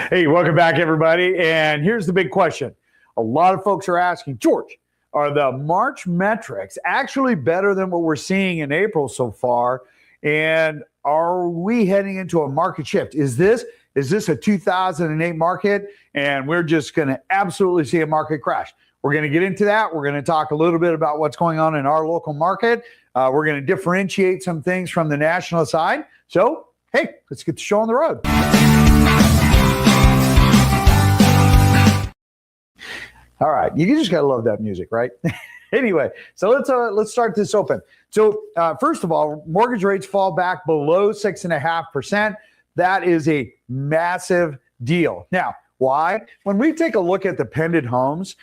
Hey, welcome back, everybody. And here's the big question. A lot of folks are asking, George, are the March metrics actually better than what we're seeing in April so far? And are we heading into a market shift? Is this a 2008 market? And we're just going to absolutely see a market crash. We're going to get into that. We're going to talk a little bit about what's going on in our local market. We're going to differentiate some things from the national side. So, hey, let's get the show on the road. All right, you just gotta love that music, right? Anyway, so let's start this open. So first of all, mortgage rates fall back below 6.5%. That is a massive deal. Now, why? When we take a look at the pendant homes,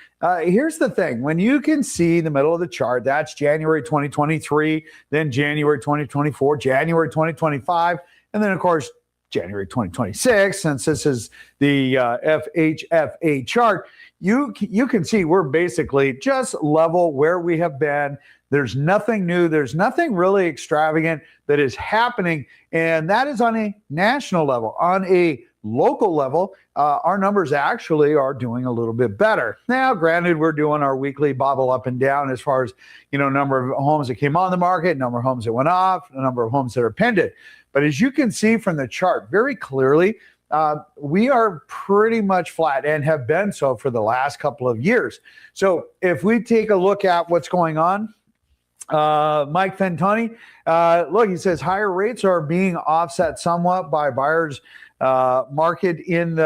here's the thing. When you can see the middle of the chart, that's January 2023, then January 2024, January 2025, and then of course January 2026. Since this is the FHFA chart, you can see we're basically just level where we have been. There's nothing new. There's nothing really extravagant that is happening. And that is on a national level. On a local level, our numbers actually are doing a little bit better. Now, granted, we're doing our weekly bobble up and down as far as, number of homes that came on the market, number of homes that went off, the number of homes that are pending. But as you can see from the chart very clearly, we are pretty much flat and have been so for the last couple of years. So if we take a look at what's going on, Mike Fentoni, look, he says higher rates are being offset somewhat by buyers market in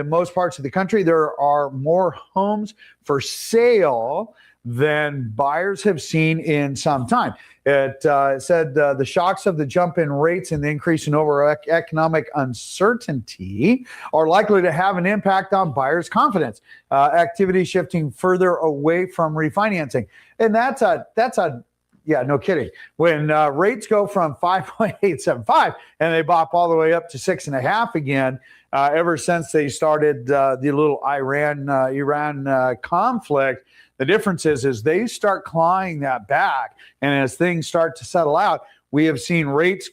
most parts of the country. There are more homes for sale than buyers have seen in some time. It said the shocks of the jump in rates and the increase in overall economic uncertainty are likely to have an impact on buyers' confidence. Activity shifting further away from refinancing, and that's a yeah, no kidding. When rates go from 5.875 and they bop all the way up to 6.5 again, ever since they started the little Iran conflict. The difference is they start clawing that back, and as things start to settle out, we have seen rates,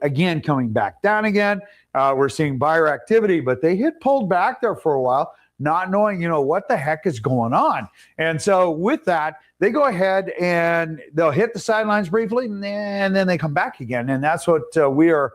again coming back down again. We're seeing buyer activity, but they had pulled back there for a while, not knowing, what the heck is going on. And so with that, they go ahead and they'll hit the sidelines briefly, and then they come back again. And that's what we are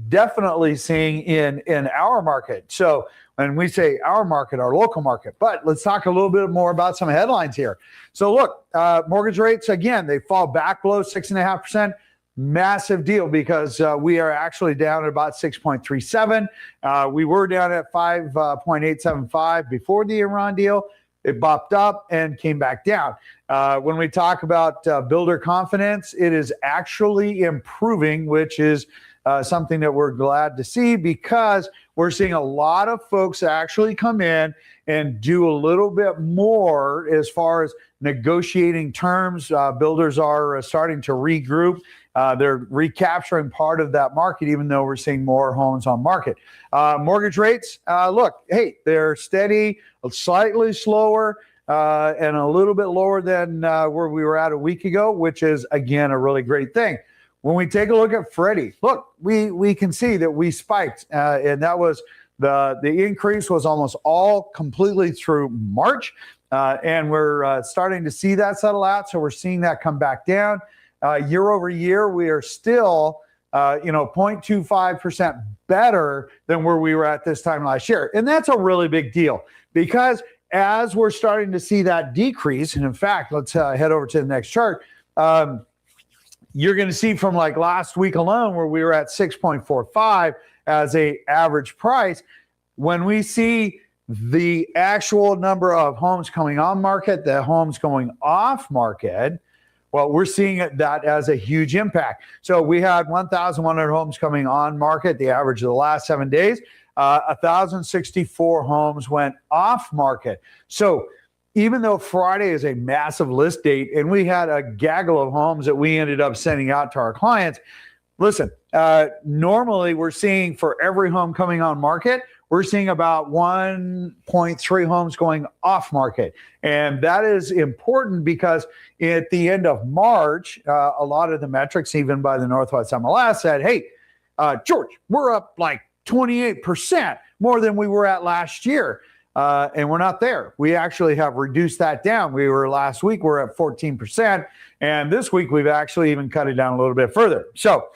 definitely seeing in our market. So when we say our market, our local market, but let's talk a little bit more about some headlines here. So look, mortgage rates, again, they fall back below 6.5%. Massive deal because we are actually down at about 6.37. We were down at 5.875 before the Iran deal. It bopped up and came back down. When we talk about builder confidence, it is actually improving, which is something that we're glad to see because we're seeing a lot of folks actually come in and do a little bit more as far as negotiating terms. Builders are starting to regroup. They're recapturing part of that market, even though we're seeing more homes on market. Mortgage rates, look, hey, they're steady, slightly slower, and a little bit lower than where we were at a week ago, which is, again, a really great thing. When we take a look at Freddie, look, we can see that we spiked, and that was the increase was almost all completely through March, and we're starting to see that settle out. So we're seeing that come back down. Year over year, we are still, 0.25% better than where we were at this time last year. And that's a really big deal because as we're starting to see that decrease, and in fact, let's head over to the next chart. You're going to see from like last week alone where we were at 6.45 as a average price. When we see the actual number of homes coming on market, the homes going off market, well, we're seeing that as a huge impact. So we had 1,100 homes coming on market, the average of the last 7 days. 1,064 homes went off market. So even though Friday is a massive list date and we had a gaggle of homes that we ended up sending out to our clients, listen, normally we're seeing for every home coming on market, we're seeing about 1.3 homes going off market. And that is important because at the end of March, a lot of the metrics, even by the Northwest MLS, said, hey, George, we're up like 28% more than we were at last year. And we're not there. We actually have reduced that down. Last week, we're at 14%. And this week, we've actually even cut it down a little bit further. So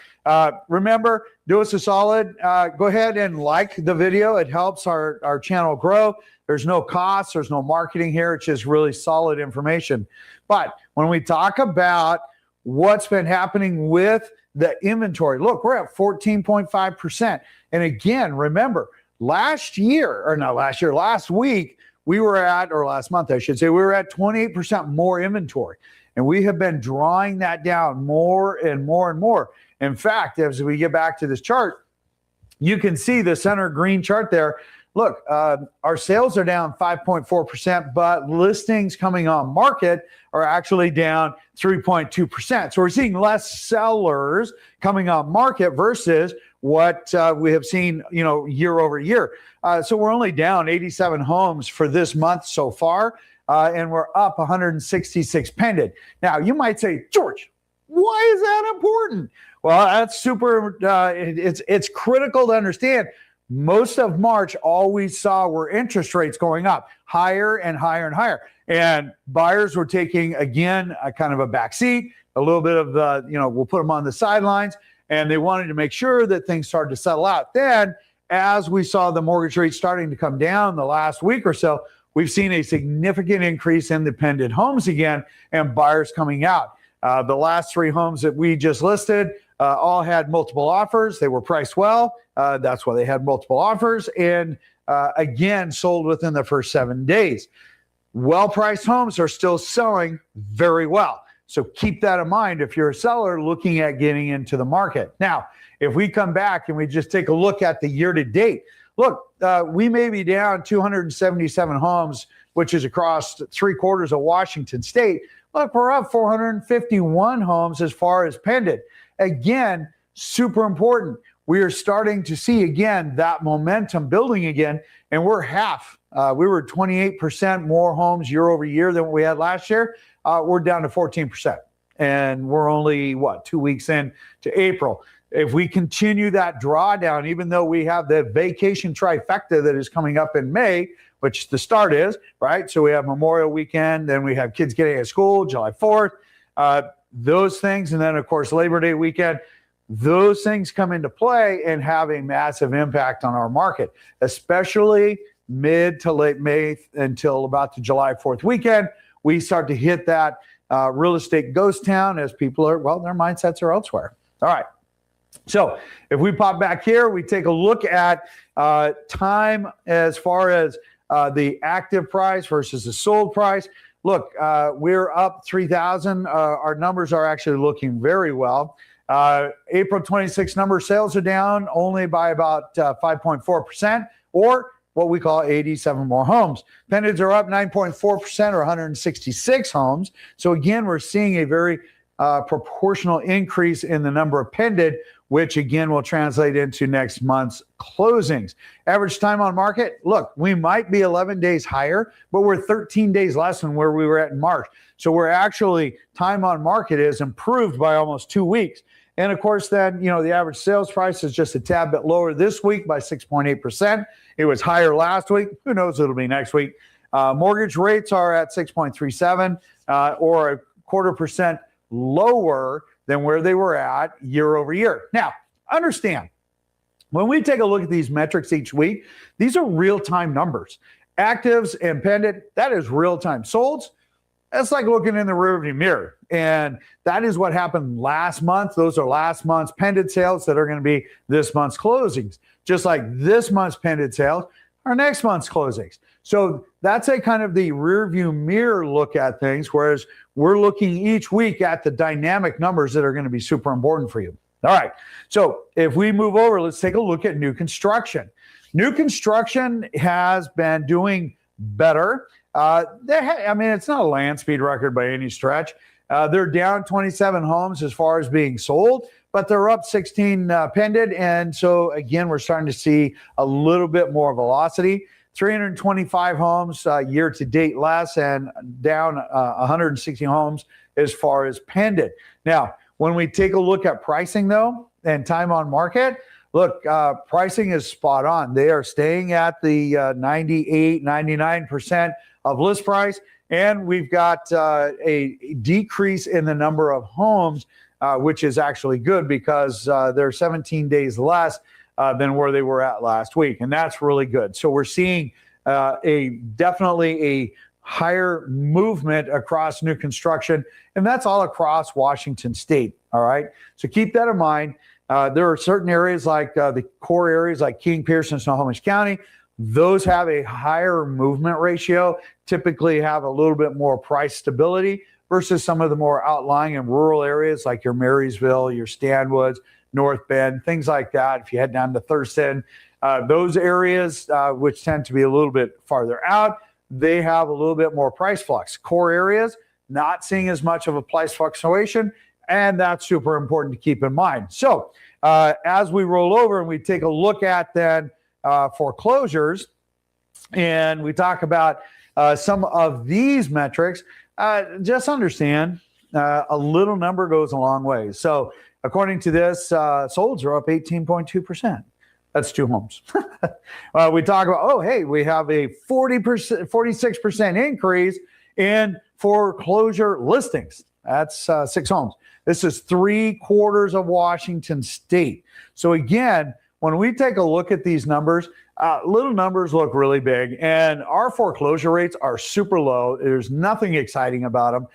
remember, do us a solid. Go ahead and like the video. It helps our channel grow. There's no cost. There's no marketing here. It's just really solid information. But when we talk about what's been happening with the inventory, look, we're at 14.5%. And again, remember, last week, we were at, or last month, I should say, we were at 28% more inventory. And we have been drawing that down more and more and more. In fact, as we get back to this chart, you can see the center green chart there. Look, our sales are down 5.4%, but listings coming on market are actually down 3.2%. So we're seeing less sellers coming on market versus what we have seen, year over year. So we're only down 87 homes for this month so far, and we're up 166 pending. Now, you might say, George, why is that important? Well, that's super. It's critical to understand. Most of March, all we saw were interest rates going up higher and higher and higher. And buyers were taking, again, a kind of a back seat, a little bit of we'll put them on the sidelines. And they wanted to make sure that things started to settle out. Then, as we saw the mortgage rate starting to come down the last week or so, we've seen a significant increase in the pending homes again and buyers coming out. The last 3 homes that we just listed all had multiple offers. They were priced well. That's why they had multiple offers. And again, sold within the first 7 days. Well-priced homes are still selling very well. So keep that in mind if you're a seller looking at getting into the market. Now, if we come back and we just take a look at the year-to-date, look, we may be down 277 homes, which is across 3/4 of Washington state. Look, we're up 451 homes as far as pending. Again, super important. We are starting to see, again, that momentum building again, and we're half. We were 28% more homes year over year than what we had last year. We're down to 14%. And we're only, 2 weeks in to April. If we continue that drawdown, even though we have the vacation trifecta that is coming up in May, which the start is, right? So we have Memorial Weekend, then we have kids getting out of school, July 4th, those things. And then, of course, Labor Day weekend. Those things come into play and have a massive impact on our market, especially mid to late May until about the July 4th weekend. We start to hit that real estate ghost town as people are, their mindsets are elsewhere. All right. So if we pop back here, we take a look at time as far as the active price versus the sold price. Look, we're up 3,000. Our numbers are actually looking very well. April 26 number sales are down only by about 5.4%, or what we call 87 more homes. Pendings are up 9.4%, or 166 homes. So again, we're seeing a very proportional increase in the number of pending, which again will translate into next month's closings. Average time on market, look, we might be 11 days higher, but we're 13 days less than where we were at in March. So we're actually, time on market is improved by almost 2 weeks. And of course, then, the average sales price is just a tad bit lower this week by 6.8%. It was higher last week. Who knows what it'll be next week. Mortgage rates are at 6.37, or a 0.25% lower than where they were at year over year. Now, understand, when we take a look at these metrics each week, these are real-time numbers. Actives and pending, that is real-time. Solds, that's like looking in the rearview mirror. And that is what happened last month. Those are last month's pending sales that are going to be this month's closings. Just like this month's pending sales are next month's closings. So that's a kind of the rearview mirror look at things, whereas we're looking each week at the dynamic numbers that are going to be super important for you. All right. So if we move over, let's take a look at new construction. New construction has been doing better. It's not a land speed record by any stretch. They're down 27 homes as far as being sold, but they're up 16 pending. And so, again, we're starting to see a little bit more velocity. 325 homes year to date less, and down 160 homes as far as pending. Now, when we take a look at pricing, though, and time on market, look, pricing is spot on. They are staying at the 98, 99% of list price. And we've got a decrease in the number of homes, which is actually good because they're 17 days less than where they were at last week. And that's really good. So we're seeing definitely a higher movement across new construction. And that's all across Washington state. All right. So keep that in mind. There are certain areas like the core areas like King, Pierce, Snohomish County. Those have a higher movement ratio, typically have a little bit more price stability versus some of the more outlying and rural areas like your Marysville, your Stanwoods, North Bend, things like that. If you head down to Thurston, those areas, which tend to be a little bit farther out, they have a little bit more price flux. Core areas, not seeing as much of a price fluctuation, and that's super important to keep in mind. So as we roll over and we take a look at then foreclosures, and we talk about some of these metrics, just understand a little number goes a long way. So according to this, solds are up 18.2%. That's 2 homes. We talk about, we have a 46% increase in foreclosure listings. That's 6 homes. This is 3/4 of Washington state. So again, when we take a look at these numbers, little numbers look really big, and our foreclosure rates are super low. There's nothing exciting about them.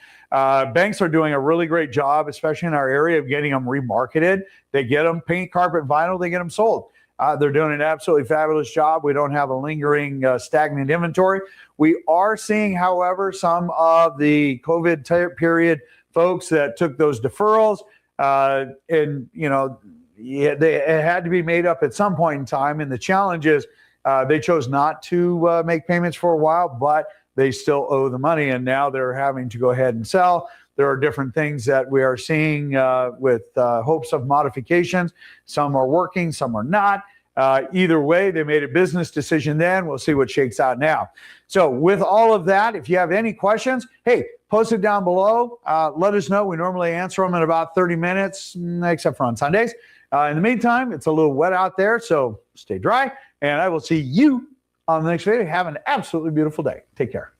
Banks are doing a really great job, especially in our area, of getting them remarketed. They get them paint, carpet, vinyl, they get them sold. They're doing an absolutely fabulous job. We don't have a lingering stagnant inventory. We are seeing, however, some of the COVID period folks that took those deferrals and, it had to be made up at some point in time. And the challenge is they chose not to make payments for a while, but they still owe the money. And now they're having to go ahead and sell. There are different things that we are seeing with hopes of modifications. Some are working, some are not. Either way, they made a business decision then. We'll see what shakes out now. So with all of that, if you have any questions, hey, post it down below. Let us know. We normally answer them in about 30 minutes, except for on Sundays. In the meantime, it's a little wet out there, so stay dry. And I will see you on the next video. Have an absolutely beautiful day. Take care.